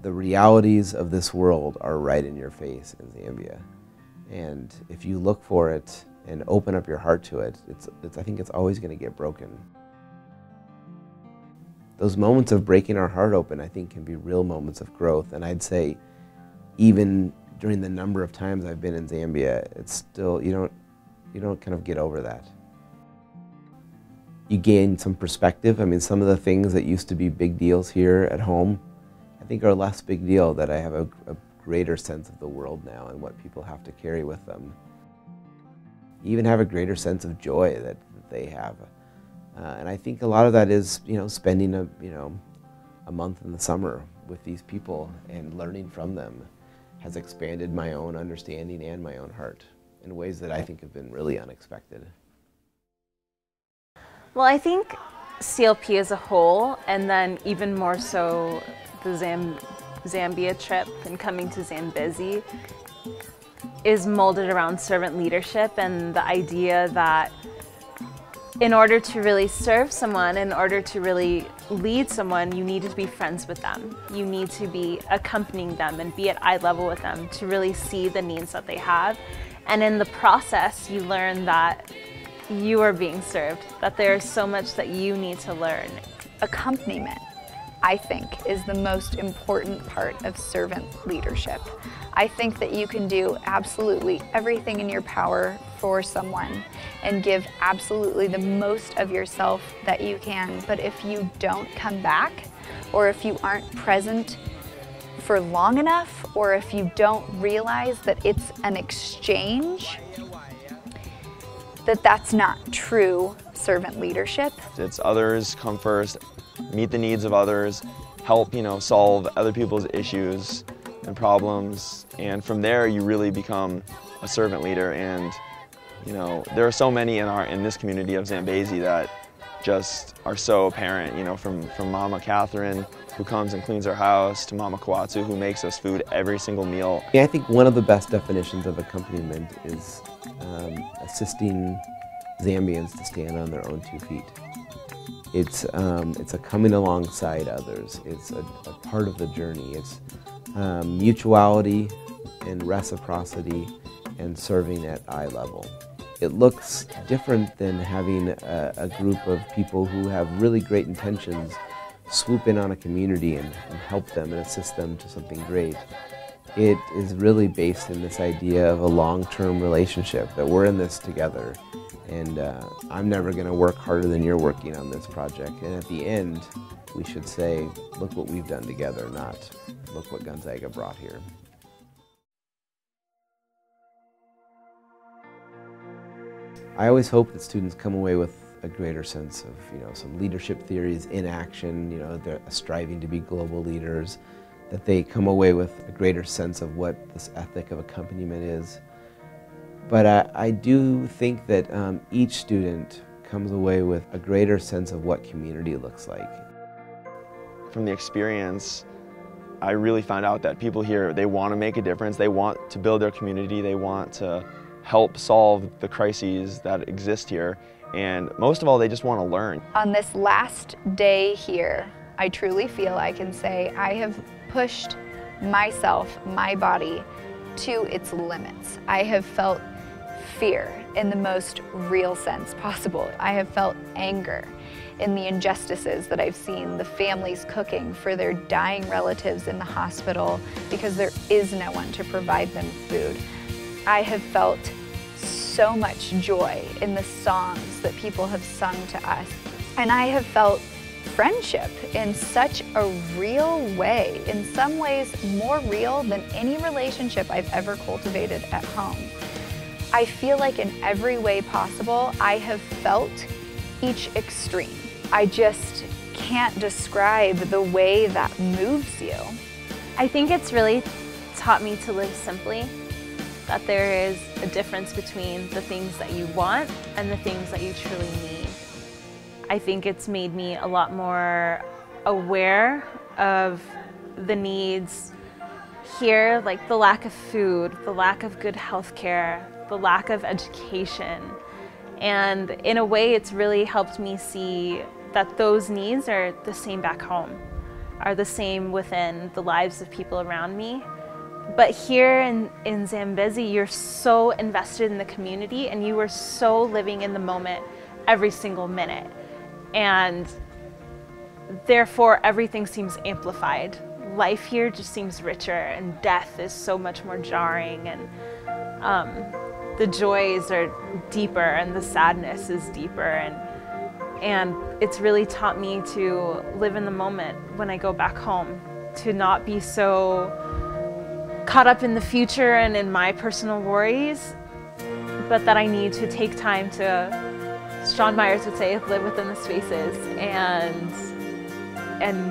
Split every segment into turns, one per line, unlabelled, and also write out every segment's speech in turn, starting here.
The realities of this world are right in your face in Zambia. And if you look for it and open up your heart to it, I think it's always going to get broken. Those moments of breaking our heart open, I think, can be real moments of growth. And I'd say even during the number of times I've been in Zambia, it's still, you don't kind of get over that. You gain some perspective. I mean, some of the things that used to be big deals here at home, I think are less big deal, that I have a greater sense of the world now and what people have to carry with them. You even have a greater sense of joy that they have. And I think a lot of that is, spending a month in the summer with these people and learning from them has expanded my own understanding and my own heart in ways that I think have been really unexpected.
Well, I think CLP as a whole, and then even more so the Zambia trip and coming to Zambezi, is molded around servant leadership and the idea that in order to really serve someone, in order to really lead someone, you need to be friends with them. You need to be accompanying them and be at eye level with them to really see the needs that they have. And in the process, you learn that you are being served, that there is so much that you need to learn.
Accompaniment, I think, is the most important part of servant leadership. I think that you can do absolutely everything in your power for someone and give absolutely the most of yourself that you can. But if you don't come back, or if you aren't present for long enough, or if you don't realize that it's an exchange, that's not true servant leadership.
It's others come first, meet the needs of others, help, solve other people's issues and problems, and from there you really become a servant leader. And there are so many in this community of Zambezi that just are so apparent, from Mama Catherine, who comes and cleans our house, to Mama Kwatsu, who makes us food every single meal.
Yeah, I think one of the best definitions of accompaniment is assisting Zambians to stand on their own 2 feet. It's a coming alongside others. It's a part of the journey. It's mutuality and reciprocity and serving at eye level. It looks different than having a group of people who have really great intentions swoop in on a community and help them and assist them to something great. It is really based in this idea of a long-term relationship, that we're in this together. And I'm never going to work harder than you're working on this project. And at the end, we should say, look what we've done together, not look what Gonzaga brought here. I always hope that students come away with a greater sense of, some leadership theories in action, they're striving to be global leaders, that they come away with a greater sense of what this ethic of accompaniment is. But I do think that each student comes away with a greater sense of what community looks like.
From the experience, I really found out that people here, they want to make a difference, they want to build their community, they want to help solve the crises that exist here, and most of all, they just want to learn.
On this last day here, I truly feel I can say I have pushed myself, my body, to its limits. I have felt fear in the most real sense possible. I have felt anger in the injustices that I've seen, the families cooking for their dying relatives in the hospital because there is no one to provide them food. I have felt so much joy in the songs that people have sung to us. And I have felt friendship in such a real way, in some ways more real than any relationship I've ever cultivated at home. I feel like in every way possible, I have felt each extreme. I just can't describe the way that moves you.
I think it's really taught me to live simply, that there is a difference between the things that you want and the things that you truly need. I think it's made me a lot more aware of the needs here, like the lack of food, the lack of good health care, the lack of education. And in a way, it's really helped me see that those needs are the same back home. are the same within the lives of people around me. But here in Zambezi, you're so invested in the community and you are so living in the moment every single minute. And therefore, everything seems amplified. Life here just seems richer, and death is so much more jarring, and the joys are deeper and the sadness is deeper. And it's really taught me to live in the moment when I go back home, to not be so caught up in the future and in my personal worries, but that I need to take time to, Sean Myers would say, live within the spaces and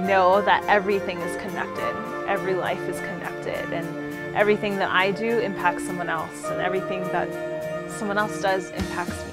know that everything is connected. Every life is connected, and everything that I do impacts someone else, and everything that someone else does impacts me.